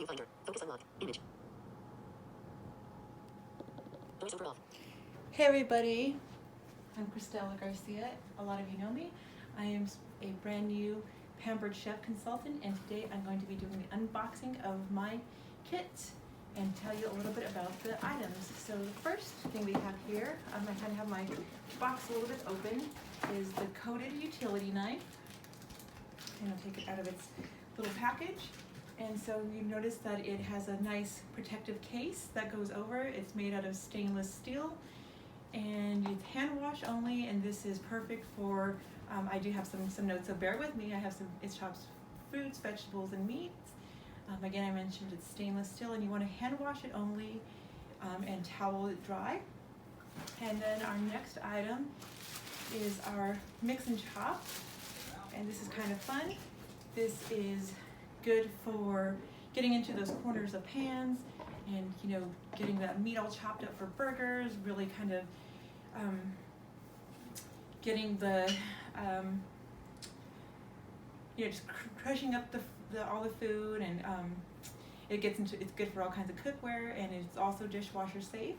Viewfinder. Focus unlocked. Image. Voiceover off. Hey everybody, I'm Cristela Garcia. A lot of you know me. I am a brand new pampered chef consultant, and today I'm going to be doing the unboxing of my kit and tell you a little bit about the items. So the first thing we have here, I kind of have my box a little bit open, is the coated utility knife. And I'll take it out of its little package. And so you notice that it has a nice protective case that goes over. It's made out of stainless steel, and it's hand wash only, and this is perfect for, I do have some notes, so bear with me. I have it chops fruits, vegetables, and meats. Again, I mentioned it's stainless steel, and you want to hand wash it only and towel it dry. And then our next item is our mix and chop, and this is kind of fun. This is good for getting into those corners of pans and, you know, getting that meat all chopped up for burgers, really kind of getting the, you know, just crushing up all the food, and it's good for all kinds of cookware, and it's also dishwasher safe.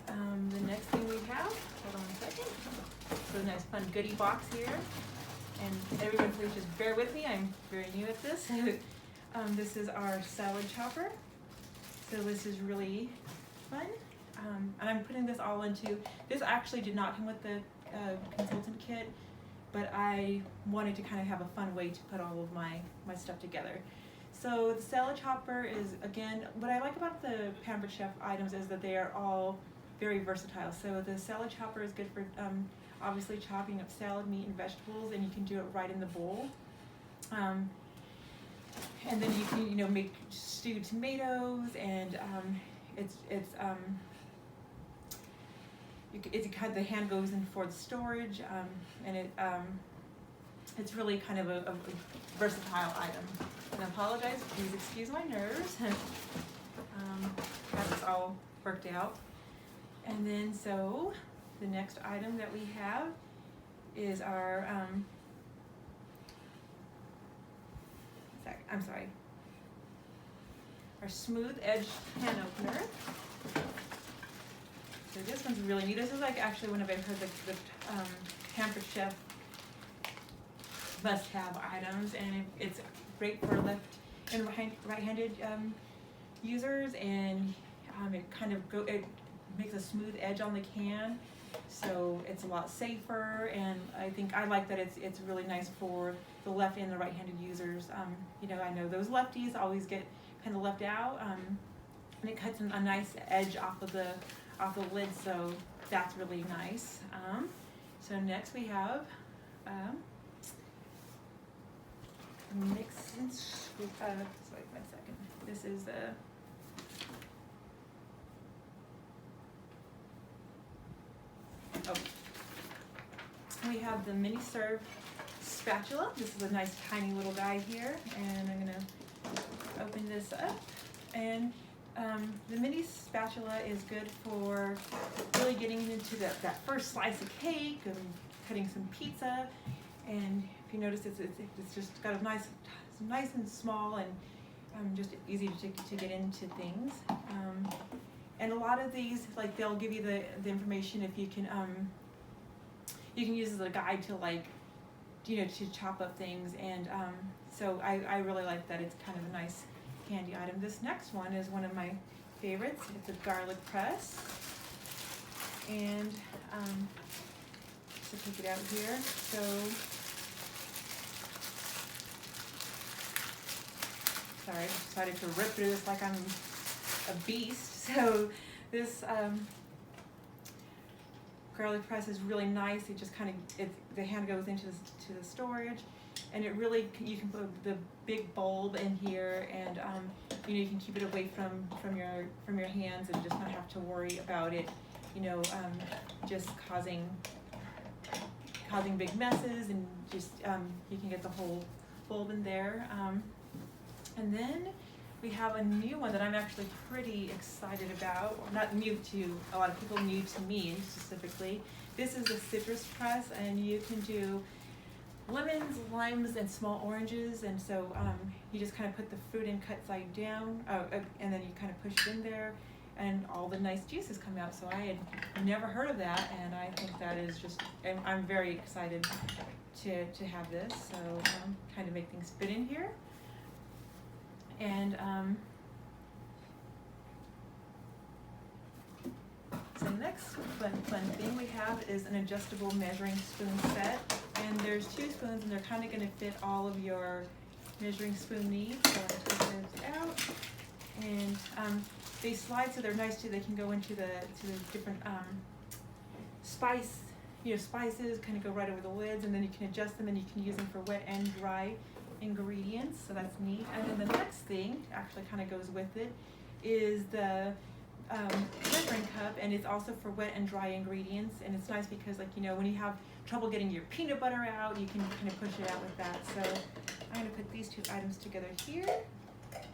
The next thing we have, hold on a second, so a nice fun goodie box here. And everyone, please just bear with me. I'm very new at this. This is our salad chopper. So this is really fun. And I'm putting this all into, this actually did not come with the consultant kit, but I wanted to kind of have a fun way to put all of my stuff together. So the salad chopper is, again, what I like about the Pampered Chef items is that they are all very versatile. So the salad chopper is good for obviously chopping up salad, meat, and vegetables, and you can do it right in the bowl. And then you can, you know, make stewed tomatoes, and it's kind of, the hand goes in for the storage, and it's really kind of a versatile item. And I apologize, please excuse my nerves. Got this all worked out. And then so the next item that we have is our our smooth edge pan opener. So this one's really neat. This is like actually one of I've heard the Pampered Chef must-have items, and it's great for left and right-handed users, and it makes a smooth edge on the can, so it's a lot safer. And I think I like that it's really nice for the left and the right-handed users. You know, I know those lefties always get kind of left out, and it cuts a nice edge off the lid, so that's really nice. So next we have mix and sorry, one second. This is the we have the mini serve spatula. This is a nice tiny little guy here, and I'm gonna open this up. And the mini spatula is good for really getting into that first slice of cake and cutting some pizza. And if you notice, it's just got a nice and small, and just easy to get into things. And a lot of these, like, they'll give you the information if you can use as a guide to, like, you know, to chop up things. And so I really like that. It's kind of a nice handy item. This next one is one of my favorites. It's a garlic press, and so take it out here. So sorry, I decided to rip through this like I'm a beast. So this garlic press is really nice. It just kind of, the hand goes into the storage, and it really, you can put the big bulb in here, and you know, you can keep it away from your hands and just not have to worry about it, you know, just causing big messes, and just you can get the whole bulb in there. And then we have a new one that I'm actually pretty excited about. Not new to a lot of people, new to me specifically. This is a citrus press, and you can do lemons, limes, and small oranges, and so you just kind of put the fruit in cut side down, and then you kind of push it in there, and all the nice juices come out. So I had never heard of that, and I think that is just, and I'm very excited to have this. So kind of make things fit in here, and so the next fun thing we have is an adjustable measuring spoon set. And there's 2 spoons, and they're kind of going to fit all of your measuring spoon needs. So I'll take those out. And they slide, so they're nice too. They can go into the different spices, kind of go right over the lids, and then you can adjust them, and you can use them for wet and dry ingredients. So that's neat. And then the next thing actually kind of goes with it is the measuring cup, and it's also for wet and dry ingredients. And it's nice because, like, you know, when you have trouble getting your peanut butter out, you can kind of push it out with that. So I'm going to put these 2 items together here.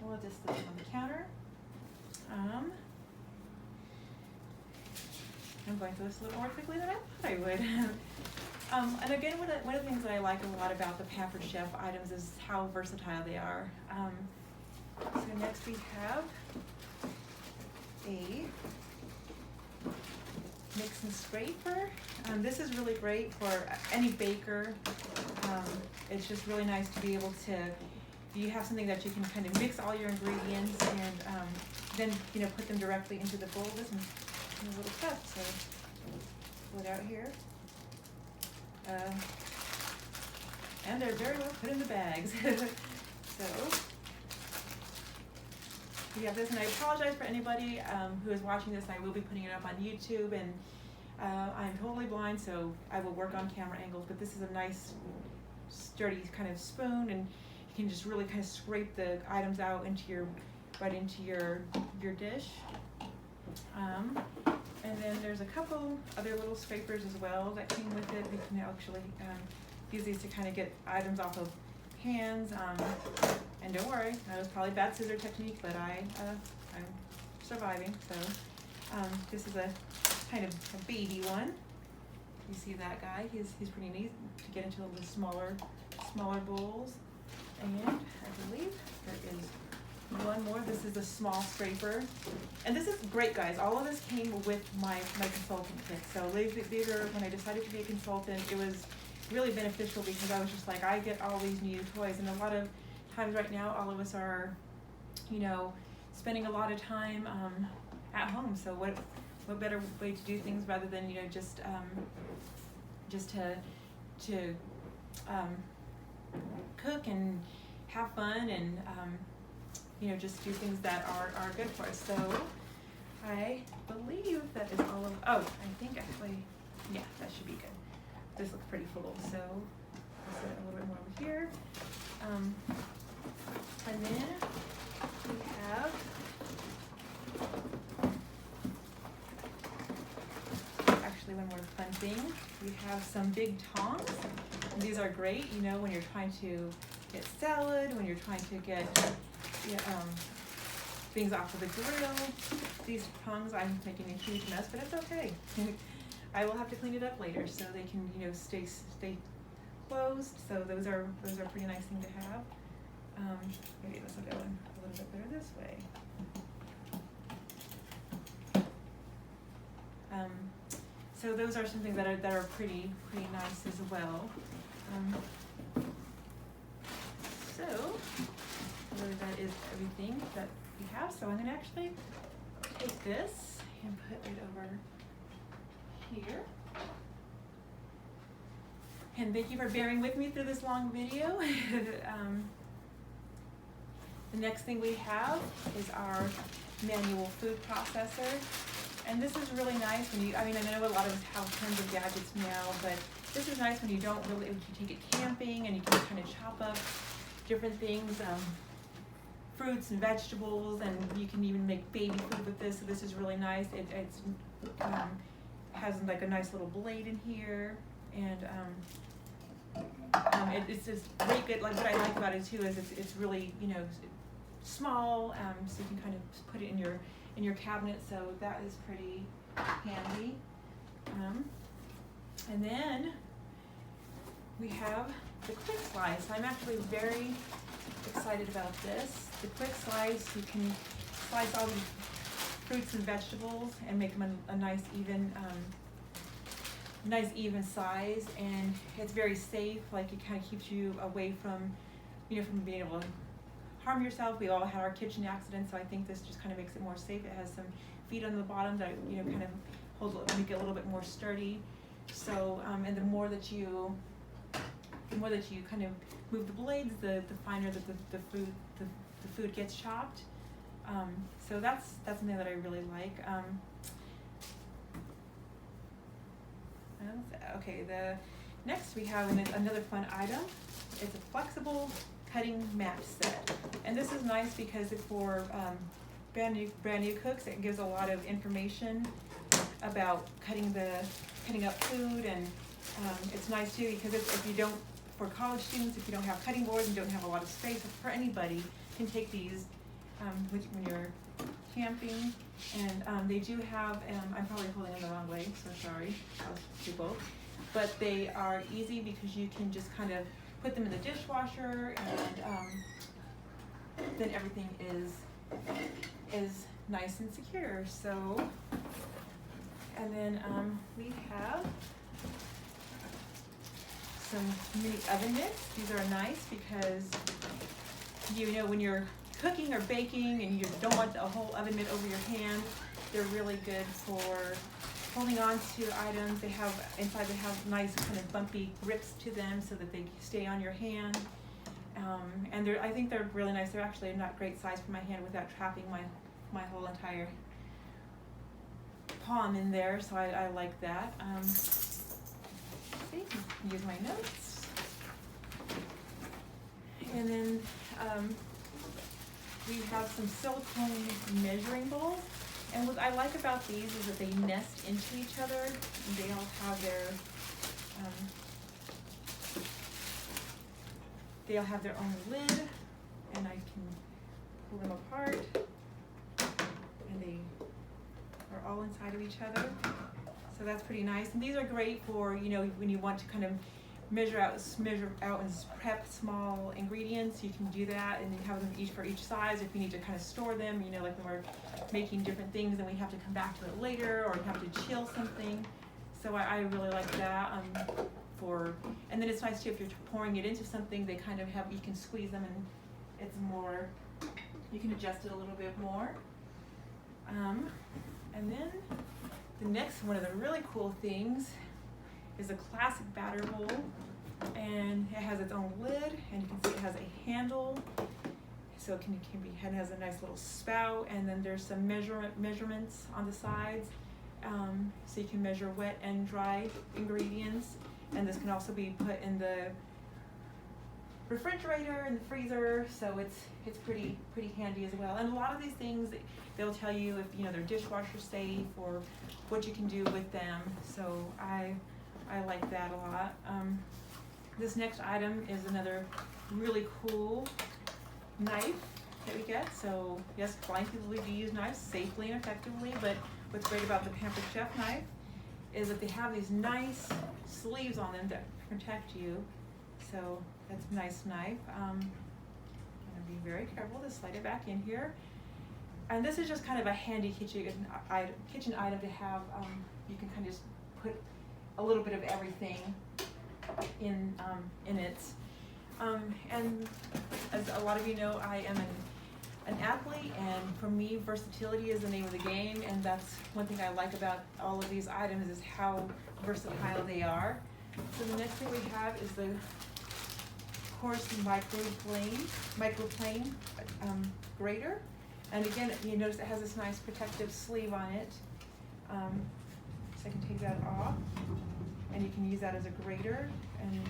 We'll just leave them on the counter. I'm going through this a little more quickly than I thought I would. And again, one of the things that I like a lot about the Pampered Chef items is how versatile they are. So next we have a mix and scraper. This is really great for any baker. It's just really nice to be able to, you have something that you can kind of mix all your ingredients and then, you know, put them directly into the bowl. This one's in a little cup, so pull it out here. And they're very well put in the bags. So we have this, and I apologize for anybody who is watching this. I will be putting it up on YouTube, and I'm totally blind, so I will work on camera angles, but this is a nice sturdy kind of spoon, and you can just really kind of scrape the items out right into your dish. And then there's a couple other little scrapers as well that came with it. We can actually use these to kind of get items off of pans. And don't worry, that was probably bad scissor technique, but I'm surviving. So this is a kind of a baby one. You see that guy? He's pretty neat to get into a little smaller bowls. And I believe there is one more. This is a small scraper, and this is great, guys. All of this came with my consultant kit. So these are, when I decided to be a consultant, it was really beneficial because I was just like, I get all these new toys, and a lot of times right now, all of us are, you know, spending a lot of time at home. So what better way to do things rather than, you know, just to cook and have fun and you know, just do things that are good for us. So I believe that is all of, oh, I think actually, yeah, that should be good. This looks pretty full, so I'll set it a little bit more over here. And then we have actually one more fun thing. We have some big tongs. And these are great, you know, when you're trying to get salad, when you're trying to get things off of the grill. These tongs, I'm making a huge mess, but it's okay. I will have to clean it up later so they can, you know, stay closed. So those are a pretty nice thing to have. Maybe this will go in a little bit better this way. So those are something that are pretty nice as well. So really that is everything that we have. So I'm going to actually take this and put it over here. And thank you for bearing with me through this long video. The next thing we have is our manual food processor. And this is really nice when you, I mean, I know a lot of us have tons of gadgets now, but this is nice when you don't really, if you take it camping and you can kind of chop up different things, fruits and vegetables, and you can even make baby food with this. So this is really nice. It's has like a nice little blade in here, and it's just really good. Like what I like about it too is it's really, you know, small, so you can kind of put it in your cabinet. So that is pretty handy. And then we have the quick slice. I'm actually very excited about this. The quick slice, you can slice all the fruits and vegetables and make them a nice even size, and it's very safe. Like, it kind of keeps you away from, from being able to harm yourself. We all had our kitchen accidents, so I think this just kind of makes it more safe. It has some feet on the bottom that kind of hold it, make it a little bit more sturdy. So and the more that you kind of move the blades, the finer that the food gets chopped. So that's something that I really like. Okay, the next we have another fun item. It's a flexible cutting mat set, and this is nice because it's for brand new cooks. It gives a lot of information about cutting up food, and it's nice too because if you don't, for college students, if you don't have cutting boards and don't have a lot of space, for anybody can take these when you're camping. And they do have, I'm probably holding them the wrong way, so sorry, I'll do both. But they are easy because you can just kind of put them in the dishwasher, and then everything is nice and secure. So, and then we have some mini oven mitts. These are nice because when you're cooking or baking and you don't want a whole oven mitt over your hand, they're really good for holding on to items. They have nice kind of bumpy grips to them so that they stay on your hand. And I think they're really nice. They're actually not great size for my hand without trapping my whole entire palm in there, so I like that. See, use my notes. And then we have some silicone measuring bowls. And what I like about these is that they nest into each other. They all have their own lid, and I can pull them apart, and they are all inside of each other. So that's pretty nice. And these are great for when you want to kind of measure out and prep small ingredients. You can do that, and you have them each for each size. If you need to kind of store them, like when we're making different things and we have to come back to it later, or you have to chill something. So I really like that. And then it's nice too if you're pouring it into something. They kind of you can squeeze them, and it's more. You can adjust it a little bit more. And then the next one of the really cool things is a classic batter bowl, and it has its own lid, and you can see it has a handle, so it has a nice little spout, and then there's some measurements on the sides, so you can measure wet and dry ingredients. And this can also be put in the refrigerator and the freezer, so it's pretty handy as well. And a lot of these things, they'll tell you if they're dishwasher safe or what you can do with them. So I like that a lot. This next item is another really cool knife that we get. So yes, blind people do use knives safely and effectively, but what's great about the Pampered Chef knife is that they have these nice sleeves on them that protect you. So that's a nice knife. I'm gonna be very careful to slide it back in here. And this is just kind of a handy kitchen item to have. You can kind of just put a little bit of everything in it. And as a lot of you know, I am an athlete, and for me, versatility is the name of the game, and that's one thing I like about all of these items is how versatile they are. So the next thing we have is the coarse microplane grater. And again, you notice it has this nice protective sleeve on it. So I can take that off, and you can use that as a grater, and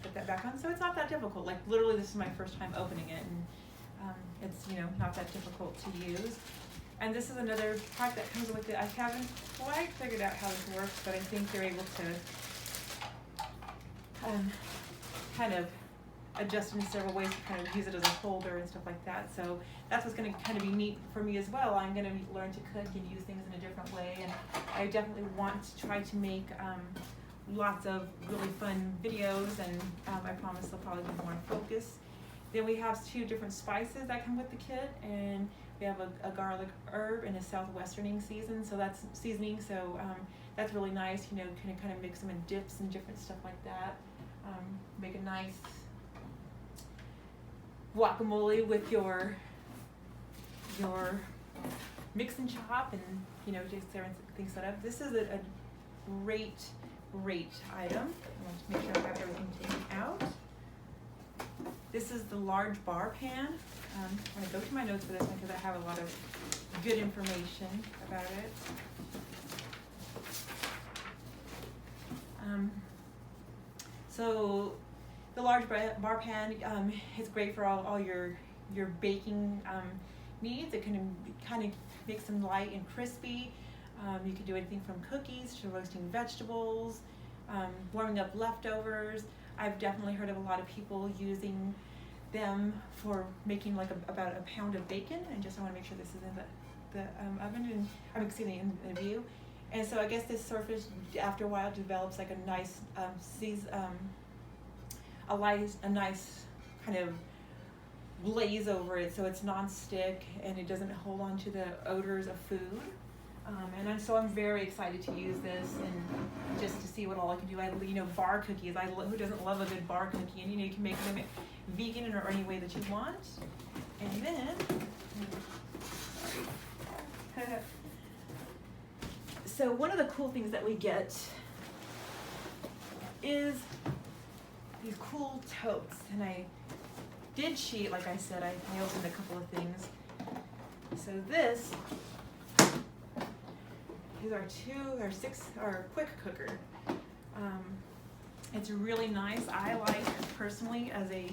put that back on. So it's not that difficult. Like literally, this is my first time opening it, and it's not that difficult to use. And this is another part that comes with it. I haven't quite figured out how this works, but I think they're able to kind of adjust it in several ways to kind of use it as a holder and stuff like that. So that's what's going to kind of be neat for me as well. I'm going to learn to cook and use things in a different way, and I definitely want to try to make lots of really fun videos, and I promise they'll probably be more in focus. Then we have 2 different spices that come with the kit, and we have a garlic herb and a southwesterning seasoning, so that's that's really nice. You know, kind of mix them in dips and different stuff like that. Make a nice guacamole with your mix and chop, and just things set up. This is a great item. I want to make sure I have everything taken out. This is the large bar pan. I'm going to go to my notes for this one because I have a lot of good information about it. So the large bar pan is great for all your baking needs. It can kind of make them light and crispy. You can do anything from cookies to roasting vegetables, warming up leftovers. I've definitely heard of a lot of people using them for making like about a pound of bacon. And just I want to make sure this is in the oven, and in the view. And so I guess this surface after a while develops like a nice a nice kind of glaze over it, so it's non-stick and it doesn't hold on to the odors of food. So I'm very excited to use this and just to see what all I can do. Bar cookies. Who doesn't love a good bar cookie? And you can make them vegan or any way that you want. And then, so one of the cool things that we get is these cool totes. And I did cheat, like I said. I opened a couple of things. So these are quick cooker. It's really nice. I like personally as a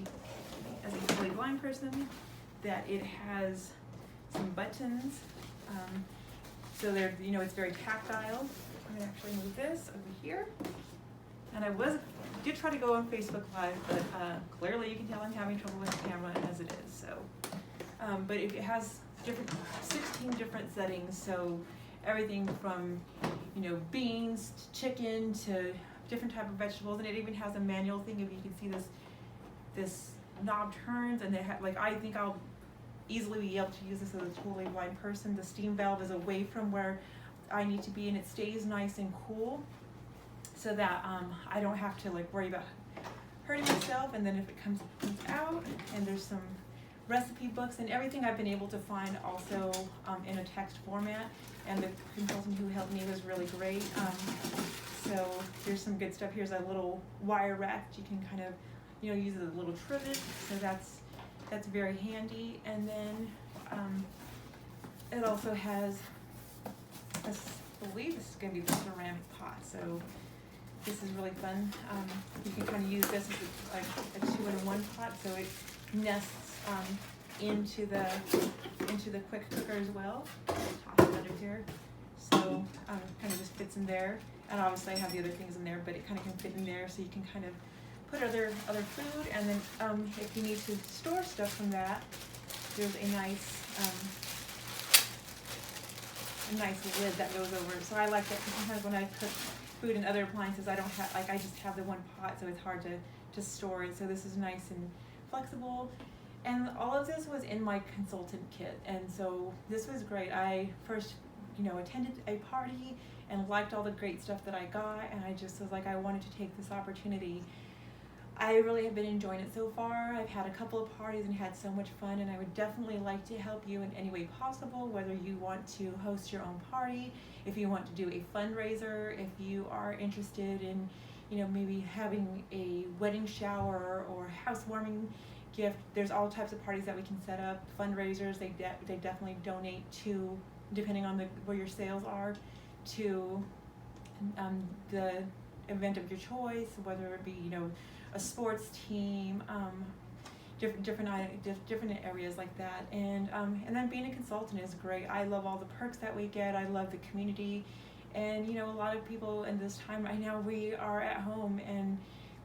totally blind person that it has some buttons. So they're it's very tactile. I'm gonna actually move this over here. And I did try to go on Facebook Live, but clearly you can tell I'm having trouble with the camera as it is. So, but it has 16 different settings. So everything from beans to chicken to different type of vegetables, and it even has a manual thing. If you can see this knob turns, and I think I'll easily be able to use this as a totally blind person. The steam valve is away from where I need to be, and it stays nice and cool, so that I don't have to worry about hurting myself. And then if it comes out, and there's some recipe books and everything I've been able to find also in a text format, and the consultant who helped me was really great. So here's some good stuff. Here's a little wire rack that you can kind of use as a little trivet, so that's very handy. And then it also has I believe this is going to be the ceramic pot, so this is really fun. You can kind of use this as a 2-in-1 pot, so it nests into the quick cooker as well. Toss it under here, so kind of just fits in there. And obviously I have the other things in there, but it kind of can fit in there, so you can kind of put other food. And then if you need to store stuff from that, there's a nice lid that goes over it. So I like that, because sometimes when I cook food and other appliances, I don't have I just have the one pot, so it's hard to store it. So this is nice and flexible. And all of this was in my consultant kit, and so this was great. I first, attended a party and liked all the great stuff that I got, and I just was like, I wanted to take this opportunity. I really have been enjoying it so far. I've had a couple of parties and had so much fun, and I would definitely like to help you in any way possible, whether you want to host your own party, if you want to do a fundraiser, if you are interested in, maybe having a wedding shower or housewarming gift. There's all types of parties that we can set up. Fundraisers, they definitely donate to, depending on where your sales are, to the event of your choice, whether it be a sports team, different areas like that. And then being a consultant is great. I love all the perks that we get. I love the community, and a lot of people in this time right now, we are at home, and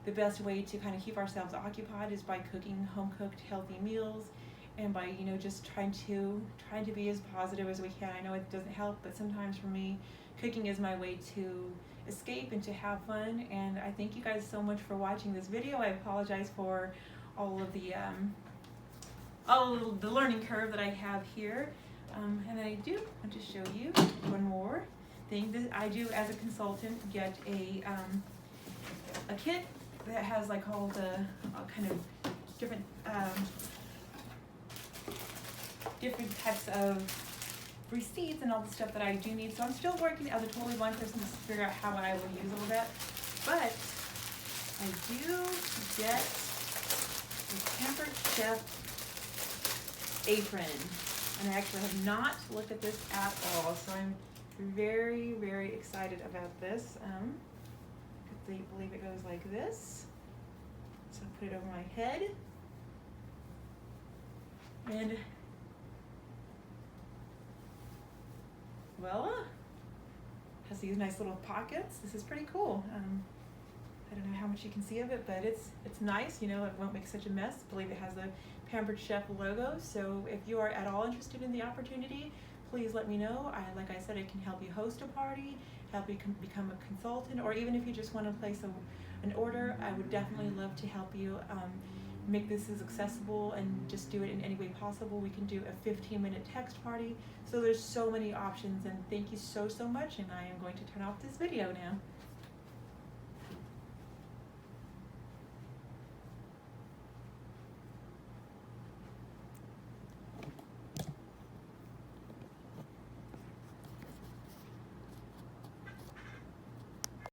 the best way to kind of keep ourselves occupied is by cooking home-cooked healthy meals. and by just trying to be as positive as we can. I know it doesn't help, but sometimes for me, cooking is my way to escape and to have fun. And I thank you guys so much for watching this video. I apologize for all of the learning curve that I have here. And I do want to show you one more thing that I do as a consultant. Get a kit that has like all the kind of different types of receipts and all the stuff that I do need. So I'm still working as a totally blind person to figure out how I will use all that. But I do get a Pampered Chef apron. And I actually have not looked at this at all. So I'm very, very excited about this. I believe it goes like this. So I'll put it over my head. And voila, has these nice little pockets. This is pretty cool. I don't know how much you can see of it, but it's nice. It won't make such a mess. I believe it has the Pampered Chef logo. So if you are at all interested in the opportunity, please let me know. Like I said, I can help you host a party, help you become a consultant, or even if you just want to place an order, I would definitely love to help you make this as accessible and just do it in any way possible. We can do a 15-minute text party. So there's so many options, and thank you so much, and I am going to turn off this video now.